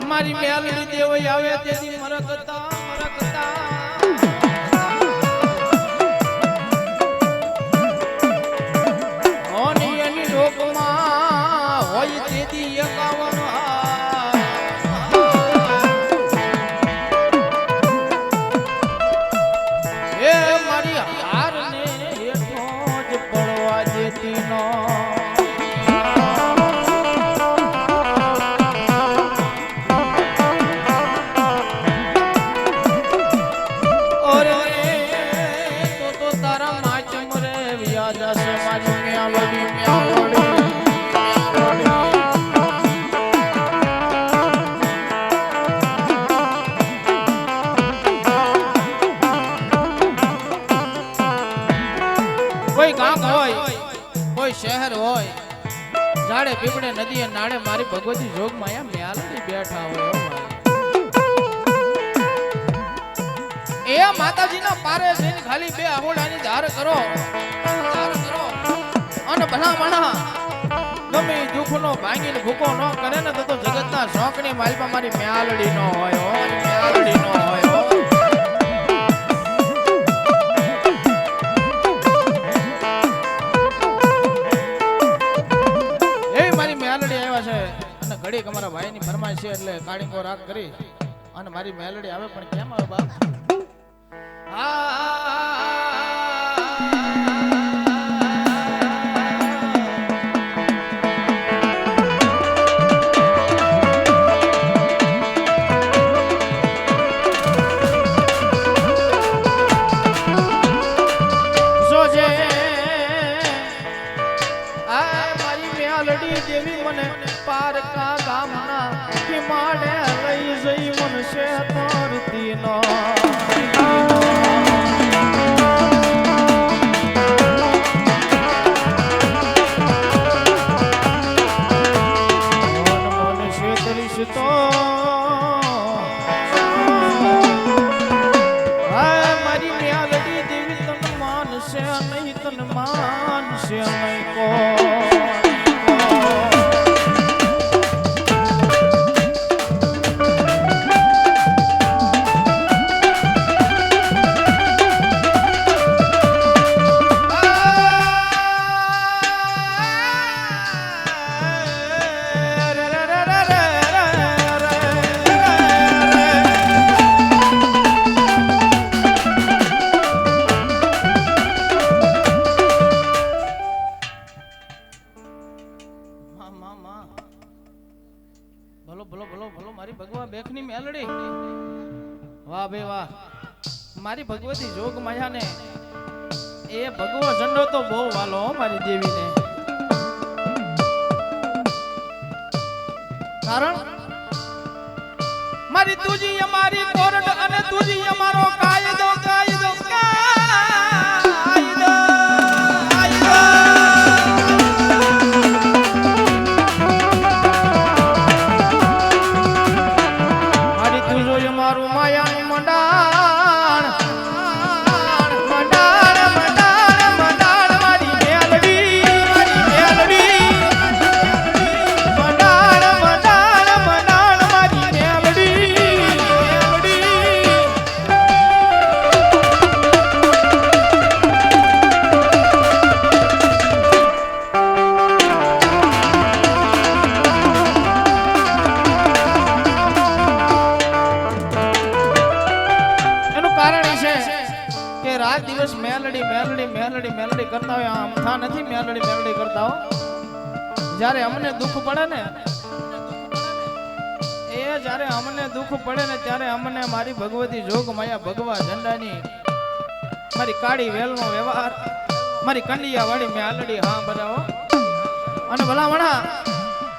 [SPEAKER 1] મારી મેલડી દેવઈ આવે તેથી મરકતા ઓની એની લોકમાં હોય તેથી 51 એ મારી હારને હેઠો જ પડવા દેતી નો કોઈ ગામ હોય કોઈ શહેર હોય જાડે પીપળે નદીએ નાળે મારી ભગવતી જોગ માયા મ્યાલડી બેઠા હોય એ માતાજીના પારે જઈને ખાલી બે આહોડાની ધાર કરો અને ભલા મણા ગમે દુઃખનો ભાંગીને ભૂકો ન કરે ને તો જગતના શોખની માલપા મારી મ્યાલડી નો હોય મ્યાલડી નો હોય ઘડીક અમારા ભાઈની ફરમાઈશ છે એટલે કાળીંગો રાગ કરી અને મારી મેલડી આવે પણ કેમ આવે બાપ? મેલડી દેવી મને પારકા ગામના હિમાડે લઈ જઈ મનશે તરતી નો તો મારી મેલડી દેવી તન માનશે નહીં તન માનશે નહીં કો બેખની મેલડી વાહ બે વાહ મારી ભગવતી જોગ માયા ને એ ભગવો ઝંડો તો બહુ વાલો મારી દેવીને કારણ મારી તુજી અમારી કોરડ અને તુજી અમારો કાયદો કાયદો કાયદો રાત દિવસ મેલડી મેલડી મેલડી મેલડી કરતા હોય આમ થા નથી મેલડી મેલડી કરતા હો જ્યારે અમને દુઃખ પડે ને એ જ્યારે અમને દુઃખ પડે ને ત્યારે અમને મારી ભગવતી જોગ માયા ભગવા ઝંડાની મારી કાળી વેલનો વ્યવહાર મારી કંડિયા વાળી મેલડી હા બરાવો અને ભલામણા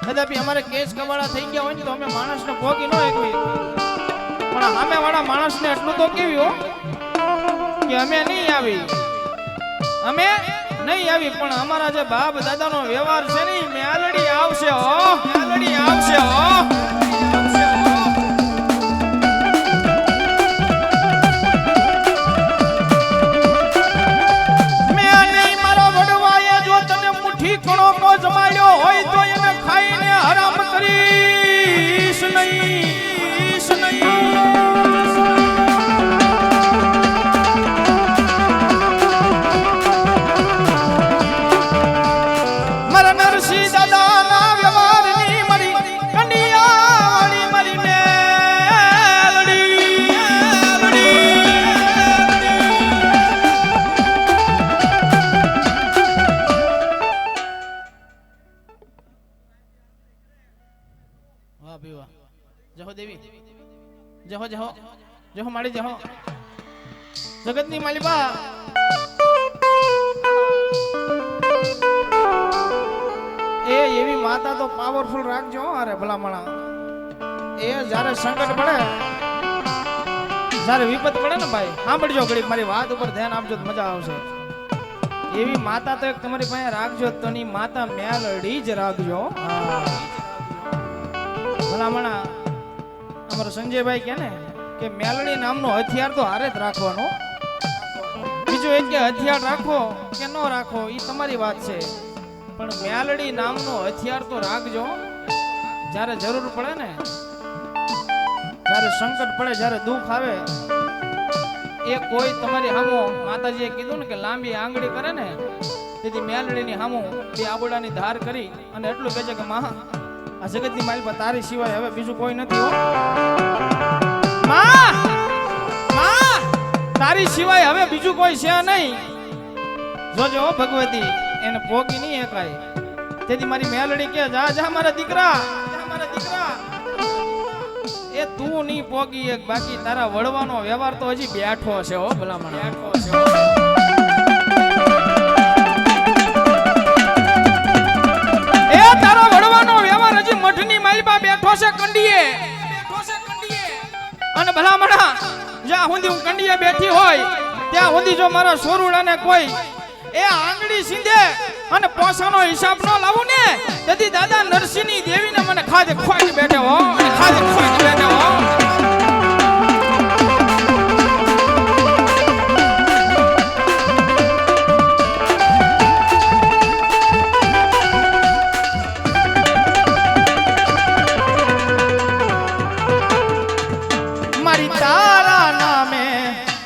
[SPEAKER 1] કદાપી અમારે કેસ કવાડા થઈ ગયા હોય ને તો અમે માણસને ભોગી ન એકવી પણ સામે વાળા માણસને એટલું તો કેવી હો કે અમે નહીં આવી પણ અમારા જે બાપ દાદાનો વ્યવહાર છે ને મેલડી આવશે હો મેલડી આવશે હો મેં નહીં મારો વડવાએ જો તને મુઠ્ઠી કણો કો જમાડ્યો હોય તો એને ખાઈને હરામ કરીશ નહીં જહો દેવી જહો જહો જહો માડી જહો જગતની માલિકા એ એવી માતા તો પાવરફુલ રાખજો અરે ભલામણા એ જ્યારે સંકટ પડે જ્યારે વિપત પડે ને ભાઈ સાંભળજો ઘડી મારી વાત ઉપર ધ્યાન આપજો તો મજા આવશે એવી માતા તો એક તમારી પાસે રાખજો તો ની માતા મેલડી જ રાખજો ભલામણા અમારો સંજયભાઈ કે ને કે મેલડી નામનો હથિયાર તો હારે જ રાખવાનો બીજું એક કે હથિયાર રાખો કે ન રાખો એ તમારી વાત છે પણ મેલડી નામનો હથિયાર તો રાખજો જ્યારે જરૂર પડે ને જ્યારે સંકટ પડે જ્યારે દુઃખ આવે એ કોઈ તમારી હામો માતાજીએ કીધું ને કે લાંબી આંગળી કરે ને તેથી મેલડીની હામો બે આબોડાની ધાર કરી અને એટલું કહે છે કે મા આ જગતની મારી પર તારી સિવાય હવે બીજું કોઈ નથી હો માં તારી સિવાય હવે બીજું કોઈ છે નહીં જોજો ભગવતી એને પોગી નહીં એકાય તેથી મારી મેલડી કે જા જા મારા દીકરા એ તું નહીં પોગી એક બાકી તારા વડવાનો વ્યવહાર તો હજી બેઠો છે હો ભલામણ બેઠો છે એ તારો અને ભલામણા જ્યાં સુધી હું કંડિયા બેઠી હોય ત્યાં સુધી જો મારા સોરુડાને કોઈ એ આંગળી સીંધે અને પોસાનો હિસાબ ન લાવું ને તેથી દાદા નરસિંહની દેવીને મને ખાધે ખોઈ બેઠે હો ખાધે ખોઈ બેઠે હો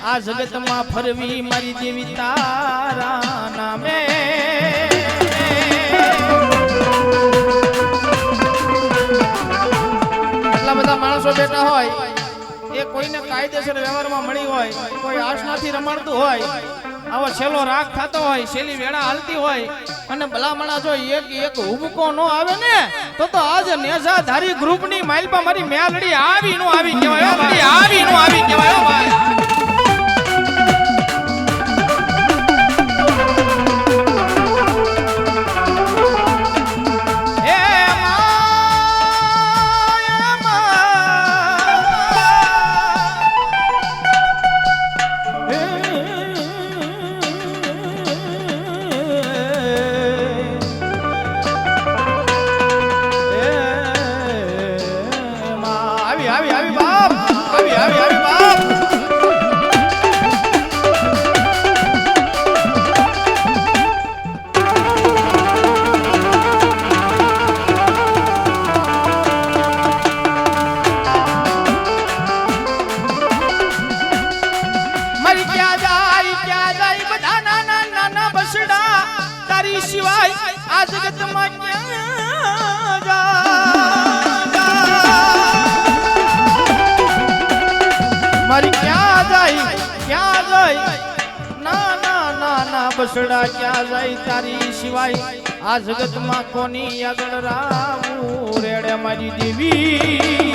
[SPEAKER 1] આ જગતમાં ફરવી મારી દેવી તારા નામે એટલા બધા માણસો બેઠા હોય એ કોઈને કાયદેસર વ્યવહારમાં મળી હોય કોઈ આશનાથી રમાડતું હોય આવો છેલ્લો રાગ થતો હોય છેલ્લી વેળા હાલતી હોય અને ભલામણા જો એક હુબકો ન આવે ને તો આજ નેજાધારી ગ્રુપની માઇલપા મારી મેલડી આવી નો આવી કહેવાય આવી નો આવી કહેવાય ભાઈ બસડા ક્યાં જાય તારી સિવાય આ જગતમાં કોની આગળ રાવું રેડે મારી દેવી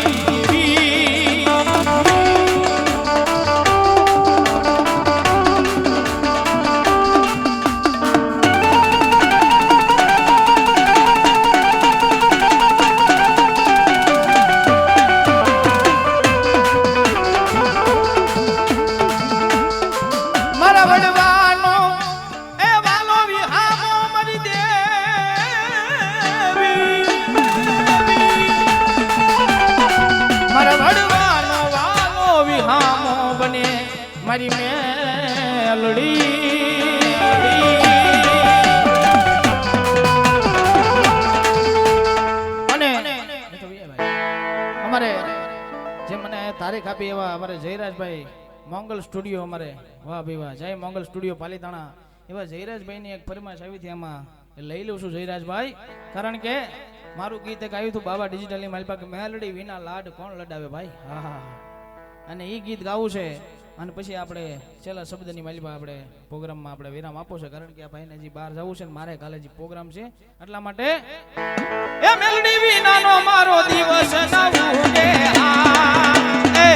[SPEAKER 1] મારી મેલડી અને અમારે જે મને તારીખ આપી એવા અમારે જયરાજભાઈ મોંગલ સ્ટુડિયો અમારે વાહ ભાઈ વાહ જય મોંગલ સ્ટુડિયો પાલીતાણા એવા જયરાજભાઈની એક ફરમાશ આવી હતી એમાં લઈ લઉં છું જયરાજભાઈ કારણ કે મારું ગીત એક આવ્યું હતું બાબા ડિજિટલની મારી પાસે મેલડી વિના લાડ કોણ લડાવે ભાઈ હા હા અને એ ગીત ગાવું છે અને પછી આપણે છેલ્લા શબ્દની માલિકા આપણે પ્રોગ્રામમાં આપણે વિરામ આપો છે કારણ કે આ ભાઈને હજી બહાર જવું છે ને મારે કાલે હજી પ્રોગ્રામ છે એટલા માટે એ મેલડી વિનાનો મારો દિવસ નવું કે એ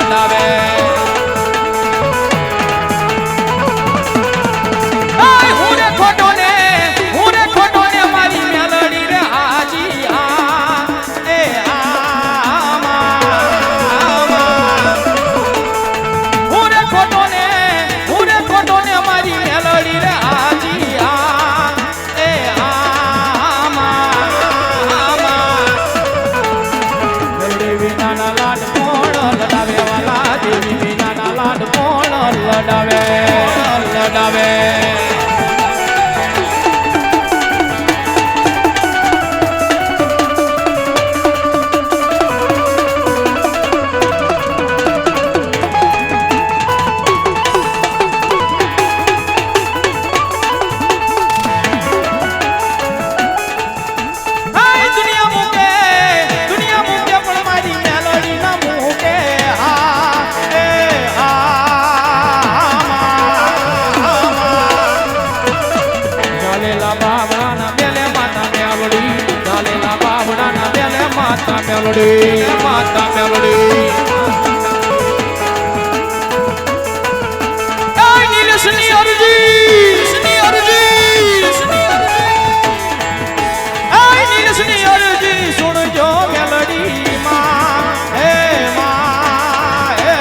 [SPEAKER 3] લડાવે
[SPEAKER 1] મેલડી માતા મેલડી આય નીલસની અરજી આય નીલસની અરજી સુણજો મેલડી માં હે માં હે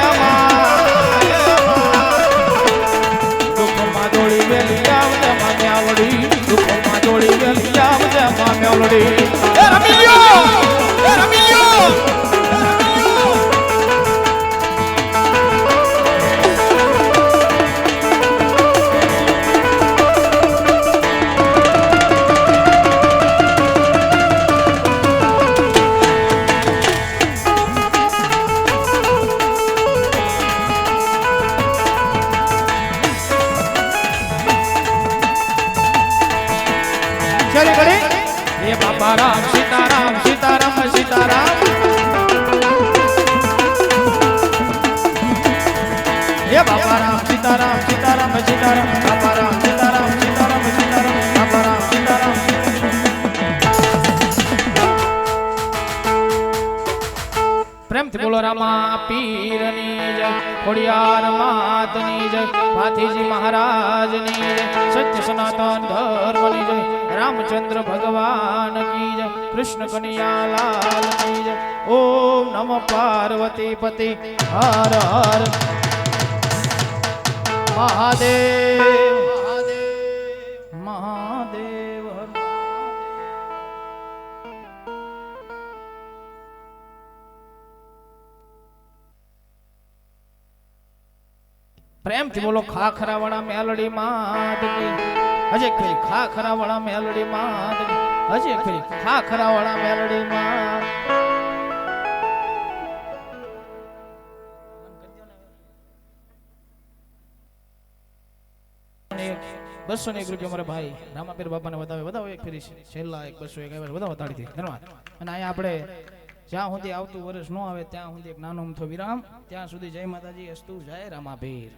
[SPEAKER 1] દુઃખમાં દોડી વેલી આવજે માં મેલડી દુઃખમાં દોડી વેલી આવજે માં મેલડી એ રમીલ્યો એ રમીલ્યો ચલી ગળી એ બાપા રામ સીતારામ સીતારામ સીતારામ એ બાપા રામ સીતારામ સીતારામ સીતારામ બાપા રામ સીતારામ સીતારામ સીતારામ બાપા રામ સીતારામ પ્રેમથી બોલો રામા પીરની જય ખોડિયાર માતની જય ભાથીજી મહારાજની જય સત્ય સનાતન ધર્મની જય રામચંદ્ર ભગવાન કી જય કૃષ્ણ કનૈયા લાલ કી જય ઓમ નમઃ પાર્વતી પતિ હર હર મહાદેવ મહાદેવ પ્રેમથી બોલો ખાખરા વાળા મેલડી માત કી હજે ફરી ખાખરા વાળા મેલડી માત હજે ફરી ખાખરા વાળા મેલડી માત 201 રૂપિયા મારા ભાઈ રામાપીર બાપાને વધાવો એક ફેરી છેલ્લા 201 વધાવો તાળીથી ધન્યવાદ. અને અહીંયા આપણે જ્યાં સુધી આવતું વર્ષ ન આવે ત્યાં સુધી એક નાનો અમથો વિરામ. ત્યાં સુધી જય માતાજી, અસ્તુ, જય રામાપીર.